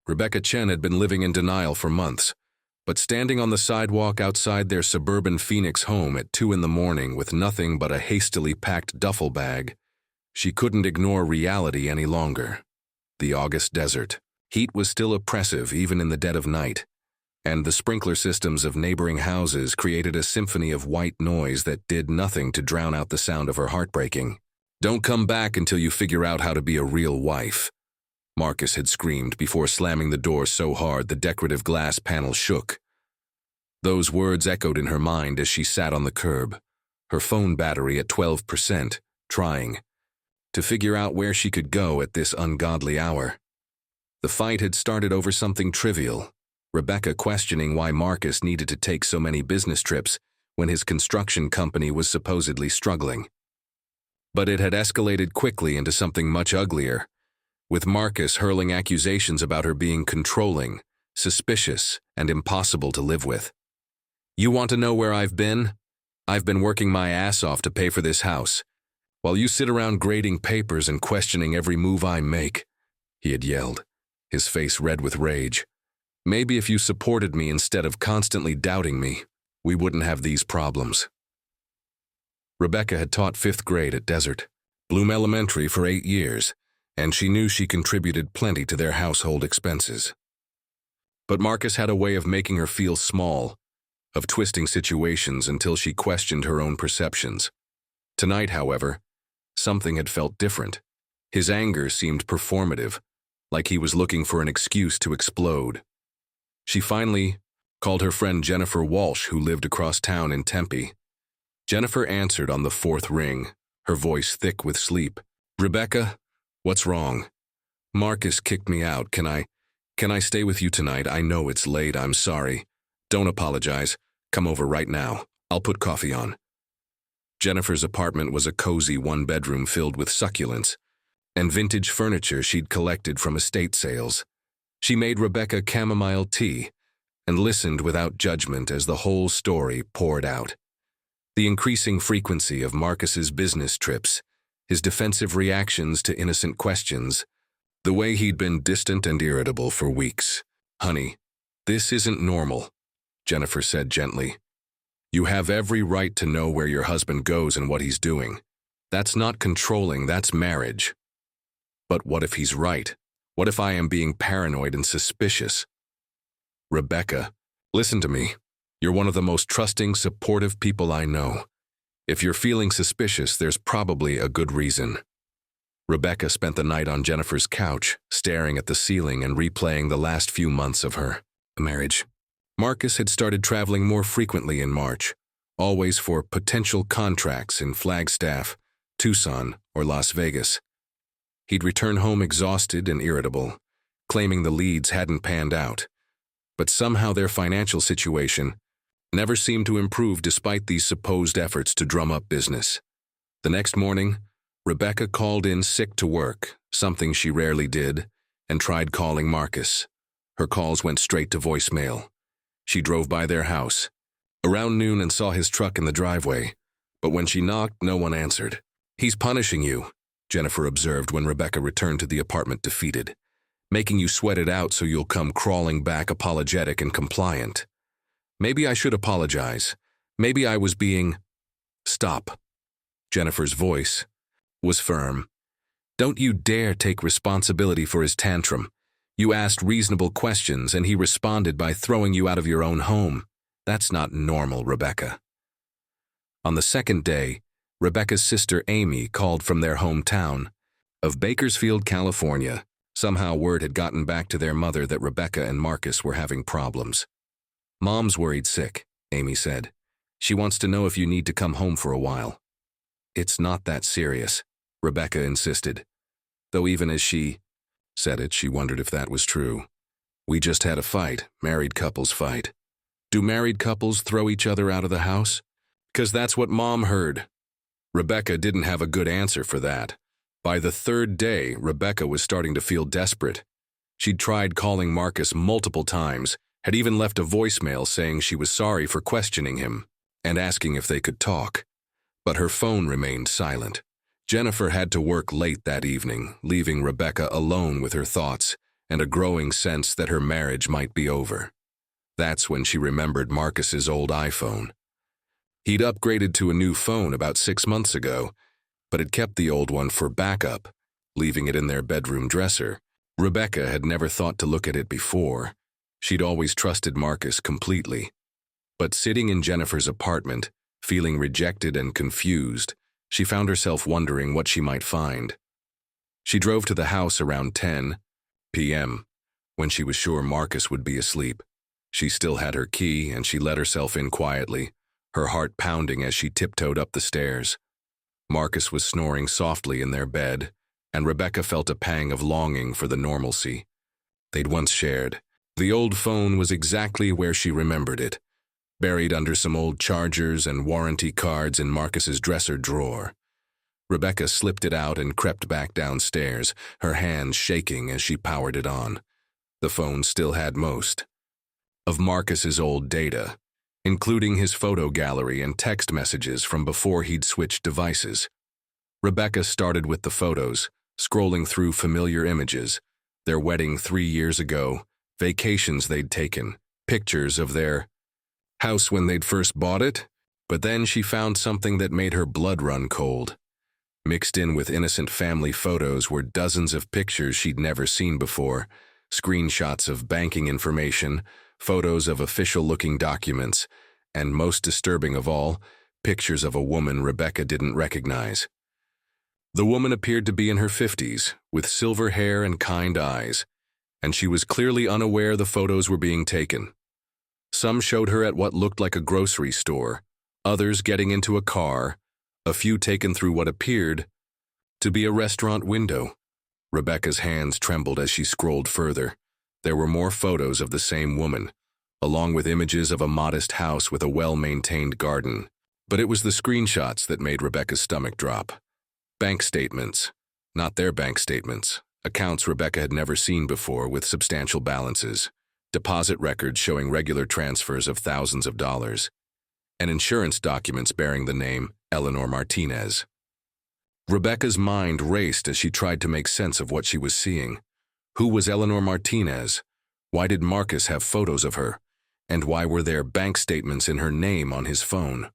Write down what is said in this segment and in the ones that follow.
Rebecca Chen had been living in denial for months, but standing on the sidewalk outside their suburban Phoenix home at 2 in the morning with nothing but a hastily packed duffel bag, she couldn't ignore reality any longer. The August desert. Heat was still oppressive even in the dead of night, and the sprinkler systems of neighboring houses created a symphony of white noise that did nothing to drown out the sound of her heartbreaking. "Don't come back until you figure out how to be a real wife," Marcus had screamed before slamming the door so hard the decorative glass panel shook. Those words echoed in her mind as she sat on the curb, her phone battery at 12%, trying to figure out where she could go at this ungodly hour. The fight had started over something trivial, Rebecca questioning why Marcus needed to take so many business trips when his construction company was supposedly struggling. But it had escalated quickly into something much uglier, with Marcus hurling accusations about her being controlling, suspicious, and impossible to live with. "You want to know where I've been? I've been working my ass off to pay for this house, while you sit around grading papers and questioning every move I make," he had yelled, his face red with rage. "Maybe if you supported me instead of constantly doubting me, we wouldn't have these problems." Rebecca had taught 5th grade at Desert Bloom Elementary for 8 years, and she knew she contributed plenty to their household expenses. But Marcus had a way of making her feel small, of twisting situations until she questioned her own perceptions. Tonight, however, something had felt different. His anger seemed performative, like he was looking for an excuse to explode. She finally called her friend Jennifer Walsh, who lived across town in Tempe. Jennifer answered on the 4th ring, her voice thick with sleep. "Rebecca, what's wrong? Marcus kicked me out. Can I stay with you tonight? I know it's late, I'm sorry. Don't apologize. Come over right now. I'll put coffee on." Jennifer's apartment was a cozy 1-bedroom filled with succulents and vintage furniture she'd collected from estate sales. She made Rebecca chamomile tea and listened without judgment as the whole story poured out. The increasing frequency of Marcus's business trips, his defensive reactions to innocent questions, the way he'd been distant and irritable for weeks. "Honey, this isn't normal," Jennifer said gently. "You have every right to know where your husband goes and what he's doing. That's not controlling, that's marriage." "But what if he's right? What if I am being paranoid and suspicious?" "Rebecca, listen to me. You're one of the most trusting, supportive people I know. If you're feeling suspicious, there's probably a good reason." Rebecca spent the night on Jennifer's couch, staring at the ceiling and replaying the last few months of her marriage. Marcus had started traveling more frequently in March, always for potential contracts in Flagstaff, Tucson, or Las Vegas. He'd return home exhausted and irritable, claiming the leads hadn't panned out. But somehow their financial situation never seemed to improve despite these supposed efforts to drum up business. The next morning, Rebecca called in sick to work, something she rarely did, and tried calling Marcus. Her calls went straight to voicemail. She drove by their house around noon and saw his truck in the driveway, but when she knocked, no one answered. "He's punishing you," Jennifer observed when Rebecca returned to the apartment defeated. "Making you sweat it out so you'll come crawling back apologetic and compliant. Maybe I should apologize. Maybe I was being—" "Stop." Jennifer's voice was firm. "Don't you dare take responsibility for his tantrum. You asked reasonable questions and he responded by throwing you out of your own home. That's not normal, Rebecca." On the second day, Rebecca's sister Amy called from their hometown of Bakersfield, California. Somehow word had gotten back to their mother that Rebecca and Marcus were having problems. "Mom's worried sick," Amy said. "She wants to know if you need to come home for a while." "It's not that serious," Rebecca insisted, though even as she said it, she wondered if that was true. "We just had a fight, married couples fight." "Do married couples throw each other out of the house?" "'Cause that's what Mom heard." Rebecca didn't have a good answer for that. By the 3rd day, Rebecca was starting to feel desperate. She'd tried calling Marcus multiple times, had even left a voicemail saying she was sorry for questioning him and asking if they could talk. But her phone remained silent. Jennifer had to work late that evening, leaving Rebecca alone with her thoughts and a growing sense that her marriage might be over. That's when she remembered Marcus's old iPhone. He'd upgraded to a new phone about 6 months ago, but had kept the old one for backup, leaving it in their bedroom dresser. Rebecca had never thought to look at it before. She'd always trusted Marcus completely. But sitting in Jennifer's apartment, feeling rejected and confused, she found herself wondering what she might find. She drove to the house around 10 p.m., when she was sure Marcus would be asleep. She still had her key, and she let herself in quietly, her heart pounding as she tiptoed up the stairs. Marcus was snoring softly in their bed, and Rebecca felt a pang of longing for the normalcy they'd once shared. The old phone was exactly where she remembered it, buried under some old chargers and warranty cards in Marcus's dresser drawer. Rebecca slipped it out and crept back downstairs, her hands shaking as she powered it on. The phone still had most of Marcus's old data, including his photo gallery and text messages from before he'd switched devices. Rebecca started with the photos, scrolling through familiar images, their wedding 3 years ago, vacations they'd taken, pictures of their house when they'd first bought it, but then she found something that made her blood run cold. Mixed in with innocent family photos were dozens of pictures she'd never seen before, screenshots of banking information, photos of official-looking documents, and most disturbing of all, pictures of a woman Rebecca didn't recognize. The woman appeared to be in her 50s, with silver hair and kind eyes, and she was clearly unaware the photos were being taken. Some showed her at what looked like a grocery store, others getting into a car, a few taken through what appeared to be a restaurant window. Rebecca's hands trembled as she scrolled further. There were more photos of the same woman, along with images of a modest house with a well-maintained garden. But it was the screenshots that made Rebecca's stomach drop. Bank statements. Not their bank statements. Accounts Rebecca had never seen before with substantial balances. Deposit records showing regular transfers of thousands of dollars. And insurance documents bearing the name Eleanor Martinez. Rebecca's mind raced as she tried to make sense of what she was seeing. Who was Eleanor Martinez? Why did Marcus have photos of her? And why were there bank statements in her name on his phone?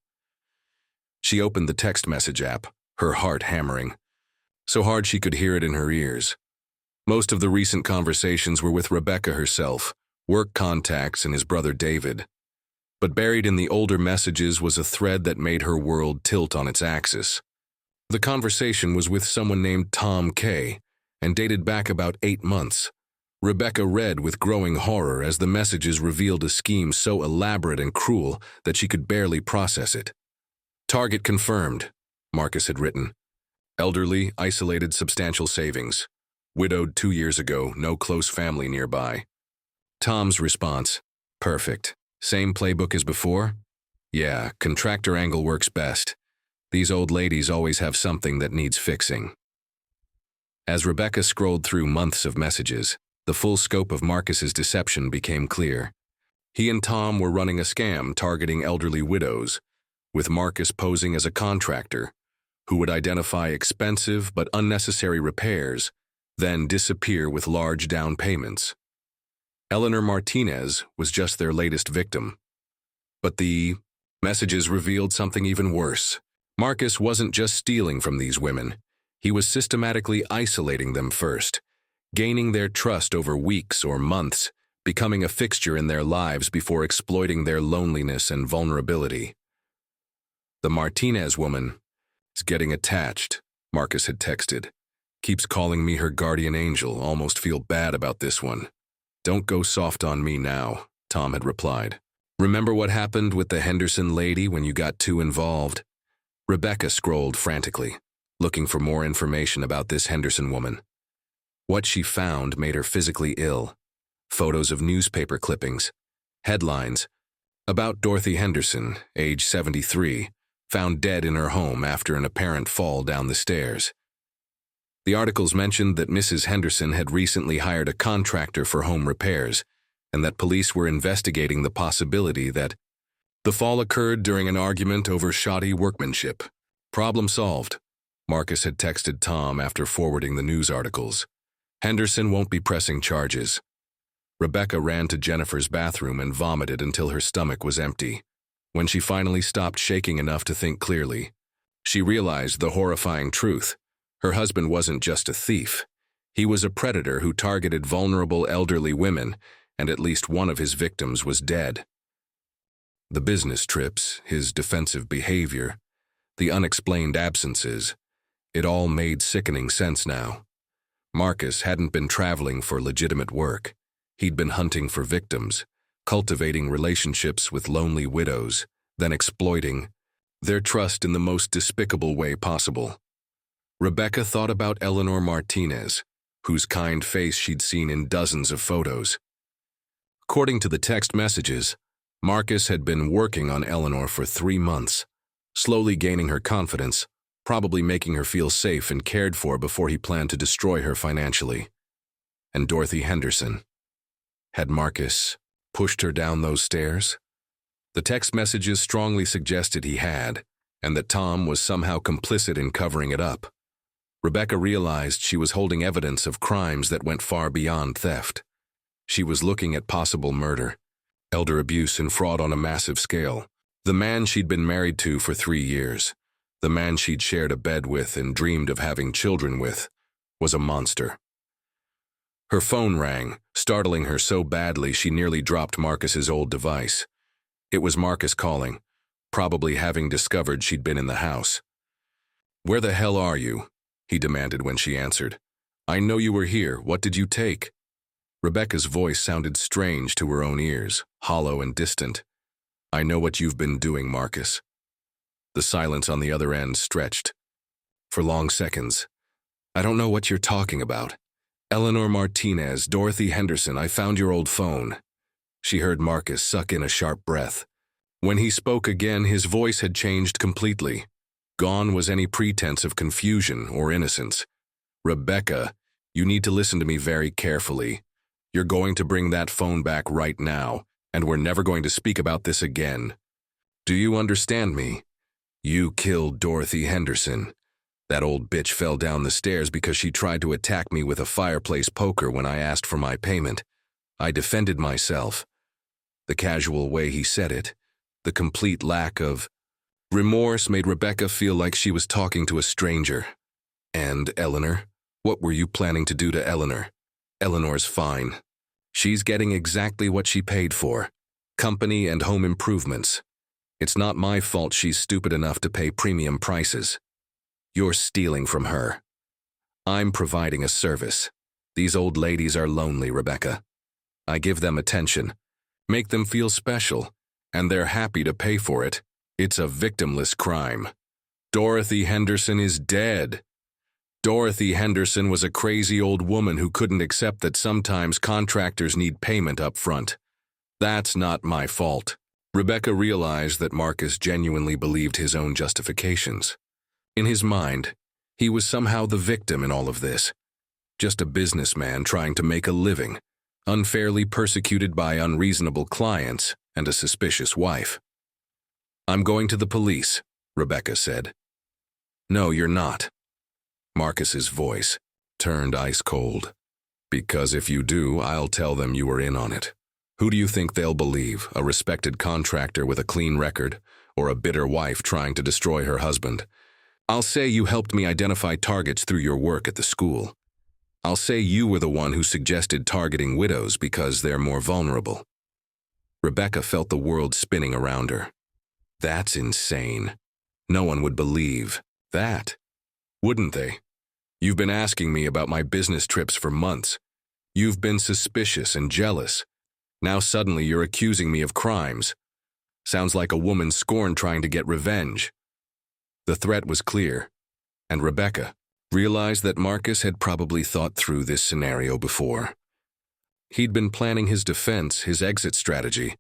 She opened the text message app, her heart hammering, so hard she could hear it in her ears. Most of the recent conversations were with Rebecca herself, work contacts, and his brother David. But buried in the older messages was a thread that made her world tilt on its axis. The conversation was with someone named Tom K., and dated back about 8 months. Rebecca read with growing horror as the messages revealed a scheme so elaborate and cruel that she could barely process it. Target confirmed, Marcus had written. Elderly, isolated, substantial savings. Widowed 2 years ago, no close family nearby. Tom's response, perfect. Same playbook as before? Yeah, contractor angle works best. These old ladies always have something that needs fixing. As Rebecca scrolled through months of messages, the full scope of Marcus's deception became clear. He and Tom were running a scam targeting elderly widows, with Marcus posing as a contractor who would identify expensive but unnecessary repairs, then disappear with large down payments. Eleanor Martinez was just their latest victim. But the messages revealed something even worse. Marcus wasn't just stealing from these women. He was systematically isolating them first, gaining their trust over weeks or months, becoming a fixture in their lives before exploiting their loneliness and vulnerability. The Martinez woman is getting attached, Marcus had texted. Keeps calling me her guardian angel, almost feel bad about this one. Don't go soft on me now, Tom had replied. Remember what happened with the Henderson lady when you got too involved? Rebecca scrolled frantically, looking for more information about this Henderson woman. What she found made her physically ill. Photos of newspaper clippings, headlines, about Dorothy Henderson, age 73, found dead in her home after an apparent fall down the stairs. The articles mentioned that Mrs. Henderson had recently hired a contractor for home repairs, and that police were investigating the possibility that the fall occurred during an argument over shoddy workmanship. Problem solved, Marcus had texted Tom after forwarding the news articles. Henderson won't be pressing charges. Rebecca ran to Jennifer's bathroom and vomited until her stomach was empty. When she finally stopped shaking enough to think clearly, she realized the horrifying truth. Her husband wasn't just a thief. He was a predator who targeted vulnerable elderly women, and at least one of his victims was dead. The business trips, his defensive behavior, the unexplained absences, it all made sickening sense now. Marcus hadn't been traveling for legitimate work. He'd been hunting for victims, cultivating relationships with lonely widows, then exploiting their trust in the most despicable way possible. Rebecca thought about Eleanor Martinez, whose kind face she'd seen in dozens of photos. According to the text messages, Marcus had been working on Eleanor for 3 months, slowly gaining her confidence, probably making her feel safe and cared for before he planned to destroy her financially. And Dorothy Henderson. Had Marcus pushed her down those stairs? The text messages strongly suggested he had, and that Tom was somehow complicit in covering it up. Rebecca realized she was holding evidence of crimes that went far beyond theft. She was looking at possible murder, elder abuse and fraud on a massive scale. The man she'd been married to for 3 years, the man she'd shared a bed with and dreamed of having children with, was a monster. Her phone rang, startling her so badly she nearly dropped Marcus's old device. It was Marcus calling, probably having discovered she'd been in the house. "Where the hell are you?" he demanded when she answered. "I know you were here. What did you take?" Rebecca's voice sounded strange to her own ears, hollow and distant. "I know what you've been doing, Marcus." The silence on the other end stretched. For long seconds. "I don't know what you're talking about. Eleanor Martinez, Dorothy Henderson, I found your old phone." She heard Marcus suck in a sharp breath. When he spoke again, his voice had changed completely. Gone was any pretense of confusion or innocence. "Rebecca, you need to listen to me very carefully. You're going to bring that phone back right now, and we're never going to speak about this again. Do you understand me? You killed Dorothy Henderson. That old bitch fell down the stairs because she tried to attack me with a fireplace poker when I asked for my payment. I defended myself." The casual way he said it, the complete lack of remorse, made Rebecca feel like she was talking to a stranger. "And Eleanor? What were you planning to do to Eleanor?" "Eleanor's fine. She's getting exactly what she paid for. Company and home improvements. It's not my fault she's stupid enough to pay premium prices. You're stealing from her. I'm providing a service. These old ladies are lonely, Rebecca. I give them attention, make them feel special, and they're happy to pay for it. It's a victimless crime. Dorothy Henderson is dead. Dorothy Henderson was a crazy old woman who couldn't accept that sometimes contractors need payment up front. That's not my fault." Rebecca realized that Marcus genuinely believed his own justifications. In his mind, he was somehow the victim in all of this. Just a businessman trying to make a living, unfairly persecuted by unreasonable clients and a suspicious wife. "I'm going to the police," Rebecca said. "No, you're not." Marcus's voice turned ice cold. "Because if you do, I'll tell them you were in on it. Who do you think they'll believe, a respected contractor with a clean record, or a bitter wife trying to destroy her husband? I'll say you helped me identify targets through your work at the school. I'll say you were the one who suggested targeting widows because they're more vulnerable." Rebecca felt the world spinning around her. That's insane. No one would believe that, wouldn't they? You've been asking me about my business trips for months. You've been suspicious and jealous. Now suddenly you're accusing me of crimes. Sounds like a woman scorned trying to get revenge. The threat was clear, and Rebecca realized that Marcus had probably thought through this scenario before. He'd been planning his defense, his exit strategy,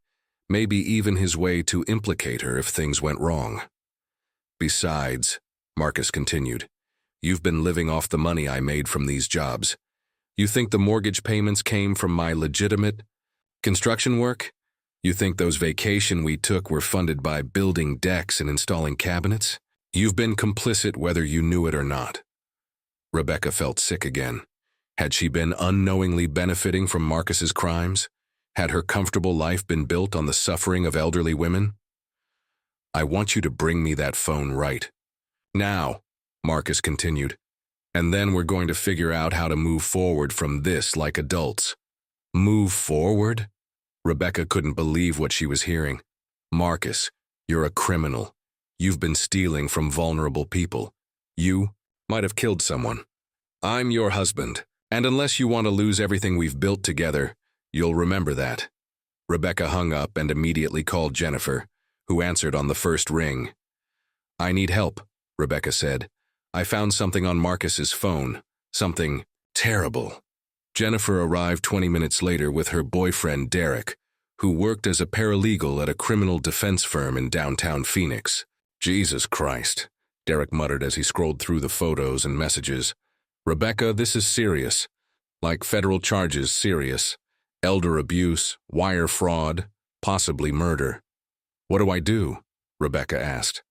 maybe even his way to implicate her if things went wrong. "Besides," Marcus continued, "you've been living off the money I made from these jobs. You think the mortgage payments came from my legitimate construction work? You think those vacations we took were funded by building decks and installing cabinets? You've been complicit whether you knew it or not." Rebecca felt sick again. Had she been unknowingly benefiting from Marcus's crimes? Had her comfortable life been built on the suffering of elderly women? I want you to bring me that phone right now, Marcus continued. And then we're going to figure out how to move forward from this like adults. Move forward? Rebecca couldn't believe what she was hearing. Marcus, you're a criminal. You've been stealing from vulnerable people. You might have killed someone. I'm your husband, and unless you want to lose everything we've built together, you'll remember that. Rebecca hung up and immediately called Jennifer, who answered on the first ring. I need help, Rebecca said. I found something on Marcus's phone, something terrible. Jennifer arrived 20 minutes later with her boyfriend Derek, who worked as a paralegal at a criminal defense firm in downtown Phoenix. Jesus Christ, Derek muttered as he scrolled through the photos and messages. Rebecca, this is serious. Like federal charges, serious. Elder abuse, wire fraud, possibly murder. What do I do? Rebecca asked.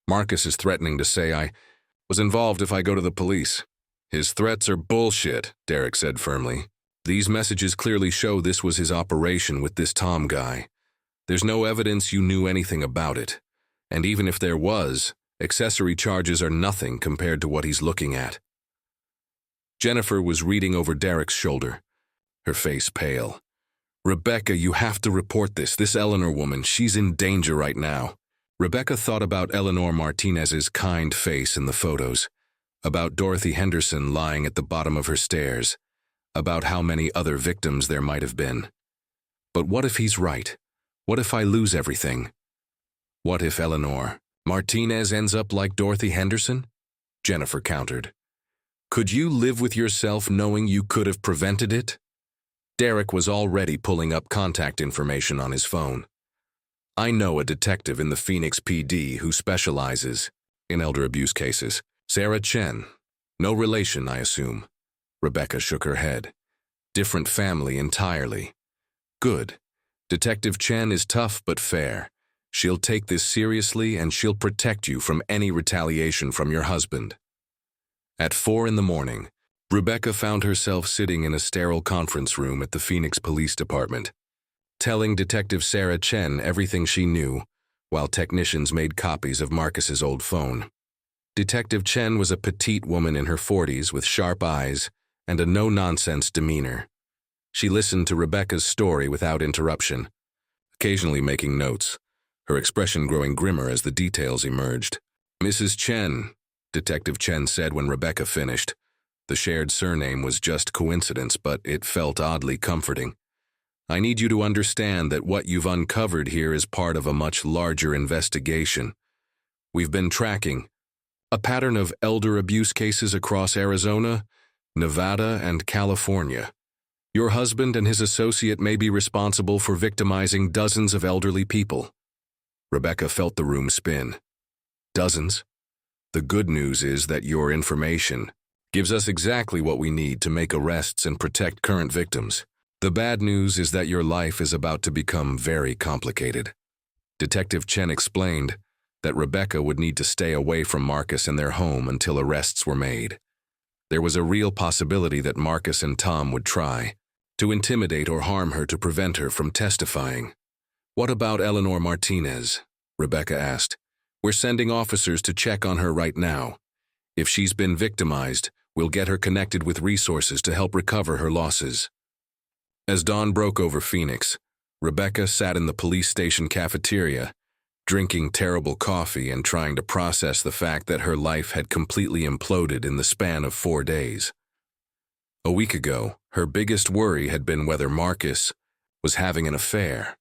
Marcus is threatening to say I was involved if I go to the police. His threats are bullshit, Derek said firmly. These messages clearly show this was his operation with this Tom guy. There's no evidence you knew anything about it. And even if there was, accessory charges are nothing compared to what he's looking at. Jennifer was reading over Derek's shoulder, her face pale. Rebecca, you have to report this. This Eleanor woman, she's in danger right now. Rebecca thought about Eleanor Martinez's kind face in the photos, about Dorothy Henderson lying at the bottom of her stairs, about how many other victims there might have been. But what if he's right? What if I lose everything? What if Eleanor Martinez ends up like Dorothy Henderson? Jennifer countered. Could you live with yourself knowing you could have prevented it? Derek was already pulling up contact information on his phone. I know a detective in the Phoenix PD who specializes in elder abuse cases. Sarah Chen. No relation, I assume. Rebecca shook her head. Different family entirely. Good. Detective Chen is tough but fair. She'll take this seriously and she'll protect you from any retaliation from your husband. At 4 in the morning, Rebecca found herself sitting in a sterile conference room at the Phoenix Police Department, telling Detective Sarah Chen everything she knew, while technicians made copies of Marcus's old phone. Detective Chen was a petite woman in her 40s with sharp eyes and a no-nonsense demeanor. She listened to Rebecca's story without interruption, occasionally making notes, her expression growing grimmer as the details emerged. Mrs. Chen, Detective Chen said when Rebecca finished. The shared surname was just coincidence, but it felt oddly comforting. I need you to understand that what you've uncovered here is part of a much larger investigation. We've been tracking a pattern of elder abuse cases across Arizona, Nevada, and California. Your husband and his associate may be responsible for victimizing dozens of elderly people. Rebecca felt the room spin. Dozens? The good news is that your information gives us exactly what we need to make arrests and protect current victims. The bad news is that your life is about to become very complicated. Detective Chen explained that Rebecca would need to stay away from Marcus and their home until arrests were made. There was a real possibility that Marcus and Tom would try to intimidate or harm her to prevent her from testifying. What about Eleanor Martinez? Rebecca asked. We're sending officers to check on her right now. If she's been victimized, we'll get her connected with resources to help recover her losses. As dawn broke over Phoenix, Rebecca sat in the police station cafeteria, drinking terrible coffee and trying to process the fact that her life had completely imploded in the span of 4 days. A week ago, her biggest worry had been whether Marcus was having an affair.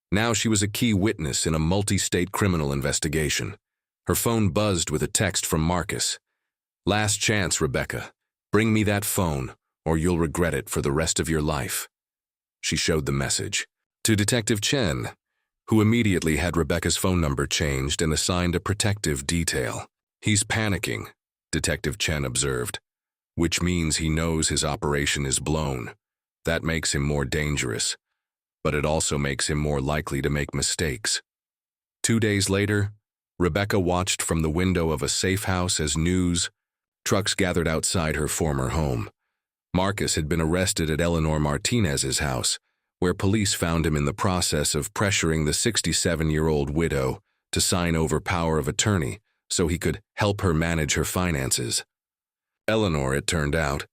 Now she was a key witness in a multi-state criminal investigation. Her phone buzzed with a text from Marcus. Last chance, Rebecca. Bring me that phone, or you'll regret it for the rest of your life. She showed the message to Detective Chen, who immediately had Rebecca's phone number changed and assigned a protective detail. He's panicking, Detective Chen observed, which means he knows his operation is blown. That makes him more dangerous, but it also makes him more likely to make mistakes. 2 days later, Rebecca watched from the window of a safe house as trucks gathered outside her former home. Marcus had been arrested at Eleanor Martinez's house, where police found him in the process of pressuring the 67-year-old widow to sign over power of attorney so he could help her manage her finances. Eleanor, it turned out,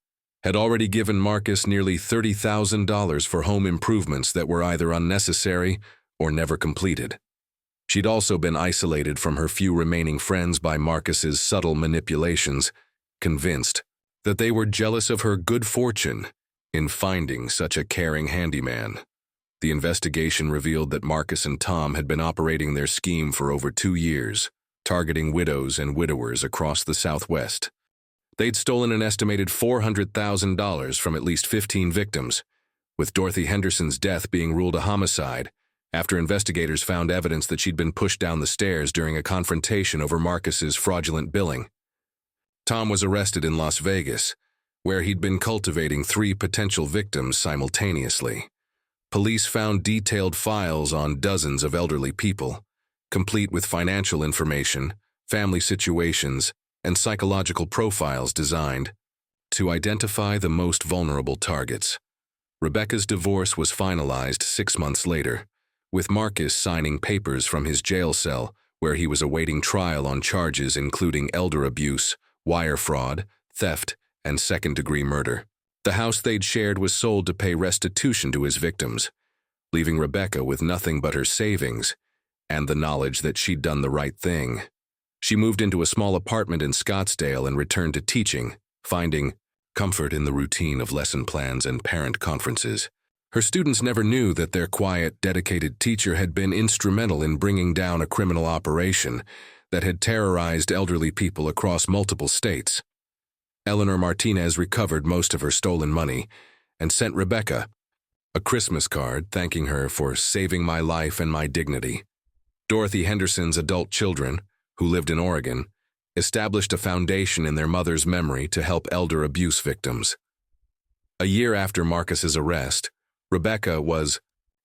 had already given Marcus nearly $30,000 for home improvements that were either unnecessary or never completed. She'd also been isolated from her few remaining friends by Marcus's subtle manipulations, convinced that they were jealous of her good fortune in finding such a caring handyman. The investigation revealed that Marcus and Tom had been operating their scheme for over 2 years, targeting widows and widowers across the Southwest. They'd stolen an estimated $400,000 from at least 15 victims, with Dorothy Henderson's death being ruled a homicide after investigators found evidence that she'd been pushed down the stairs during a confrontation over Marcus's fraudulent billing. Tom was arrested in Las Vegas, where he'd been cultivating 3 potential victims simultaneously. Police found detailed files on dozens of elderly people, complete with financial information, family situations, and psychological profiles designed to identify the most vulnerable targets. Rebecca's divorce was finalized 6 months later, with Marcus signing papers from his jail cell where he was awaiting trial on charges including elder abuse, wire fraud, theft, and second-degree murder. The house they'd shared was sold to pay restitution to his victims, leaving Rebecca with nothing but her savings and the knowledge that she'd done the right thing. She moved into a small apartment in Scottsdale and returned to teaching, finding comfort in the routine of lesson plans and parent conferences. Her students never knew that their quiet, dedicated teacher had been instrumental in bringing down a criminal operation that had terrorized elderly people across multiple states. Eleanor Martinez recovered most of her stolen money and sent Rebecca a Christmas card thanking her for saving my life and my dignity. Dorothy Henderson's adult children, who lived in Oregon, established a foundation in their mother's memory to help elder abuse victims. A year after Marcus's arrest, Rebecca was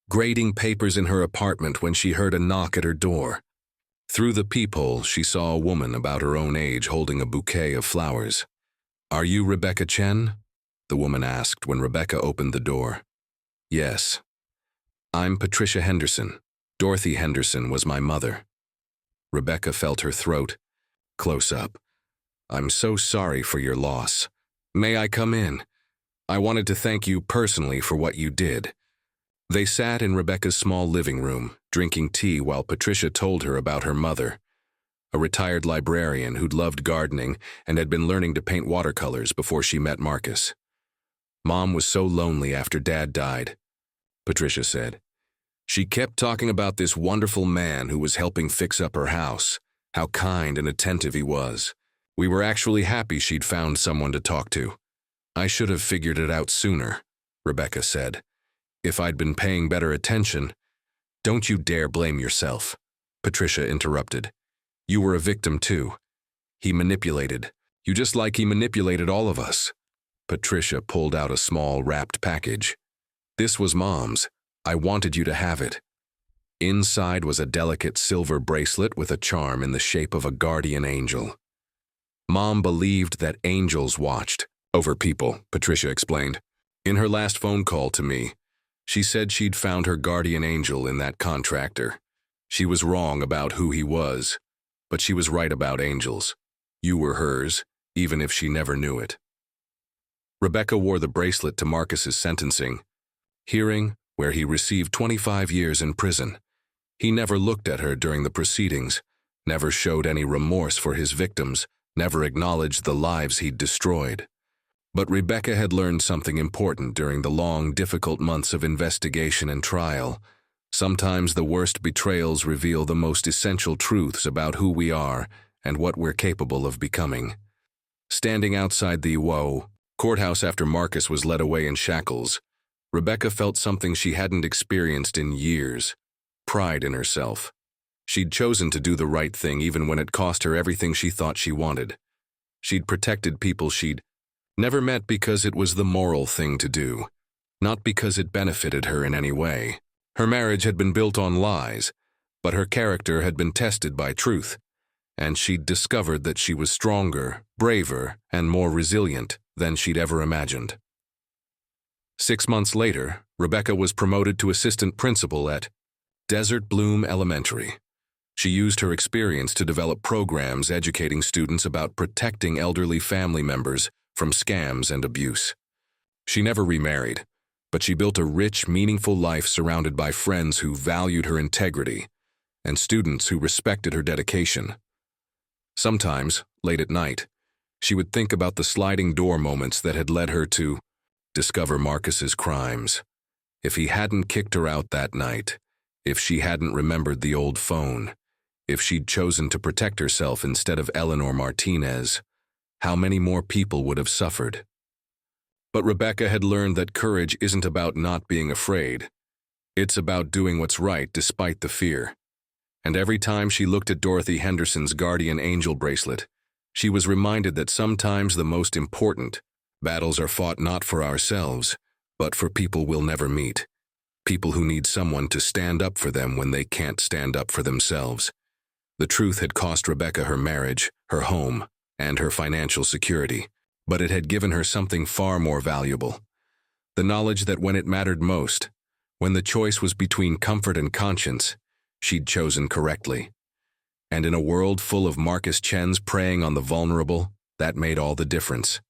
grading papers in her apartment when she heard a knock at her door. Through the peephole, she saw a woman about her own age holding a bouquet of flowers. "Are you Rebecca Chen?" the woman asked when Rebecca opened the door. "Yes. I'm Patricia Henderson. Dorothy Henderson was my mother." Rebecca felt her throat close up. "I'm so sorry for your loss. May I come in? I wanted to thank you personally for what you did." They sat in Rebecca's small living room, drinking tea while Patricia told her about her mother, a retired librarian who'd loved gardening and had been learning to paint watercolors before she met Marcus. "Mom was so lonely after Dad died," Patricia said. "She kept talking about this wonderful man who was helping fix up her house, how kind and attentive he was. We were actually happy she'd found someone to talk to. I should have figured it out sooner," Rebecca said. "If I'd been paying better attention." "Don't you dare blame yourself," Patricia interrupted. "You were a victim too. He manipulated you just like he manipulated all of us." Patricia pulled out a small wrapped package. "This was Mom's. I wanted you to have it." Inside was a delicate silver bracelet with a charm in the shape of a guardian angel. "Mom believed that angels watched over people," Patricia explained. "In her last phone call to me, she said she'd found her guardian angel in that contractor. She was wrong about who he was, but she was right about angels. You were hers, even if she never knew it." Rebecca wore the bracelet to Marcus's sentencing hearing, where he received 25 years in prison. He never looked at her during the proceedings, never showed any remorse for his victims, never acknowledged the lives he'd destroyed. But Rebecca had learned something important during the long, difficult months of investigation and trial. Sometimes the worst betrayals reveal the most essential truths about who we are and what we're capable of becoming. Standing outside the courthouse after Marcus was led away in shackles, Rebecca felt something she hadn't experienced in years: pride in herself. She'd chosen to do the right thing even when it cost her everything she thought she wanted. She'd protected people she'd never met because it was the moral thing to do, not because it benefited her in any way. Her marriage had been built on lies, but her character had been tested by truth, and she'd discovered that she was stronger, braver, and more resilient than she'd ever imagined. 6 months later, Rebecca was promoted to assistant principal at Desert Bloom Elementary. She used her experience to develop programs educating students about protecting elderly family members from scams and abuse. She never remarried, but she built a rich, meaningful life surrounded by friends who valued her integrity and students who respected her dedication. Sometimes, late at night, she would think about the sliding door moments that had led her to discover Marcus's crimes. If he hadn't kicked her out that night, if she hadn't remembered the old phone, if she'd chosen to protect herself instead of Eleanor Martinez, how many more people would have suffered? But Rebecca had learned that courage isn't about not being afraid. It's about doing what's right despite the fear. And every time she looked at Dorothy Henderson's guardian angel bracelet, she was reminded that sometimes the most important battles are fought not for ourselves, but for people we'll never meet. People who need someone to stand up for them when they can't stand up for themselves. The truth had cost Rebecca her marriage, her home, and her financial security, but it had given her something far more valuable. The knowledge that when it mattered most, when the choice was between comfort and conscience, she'd chosen correctly. And in a world full of Marcus Chens preying on the vulnerable, that made all the difference.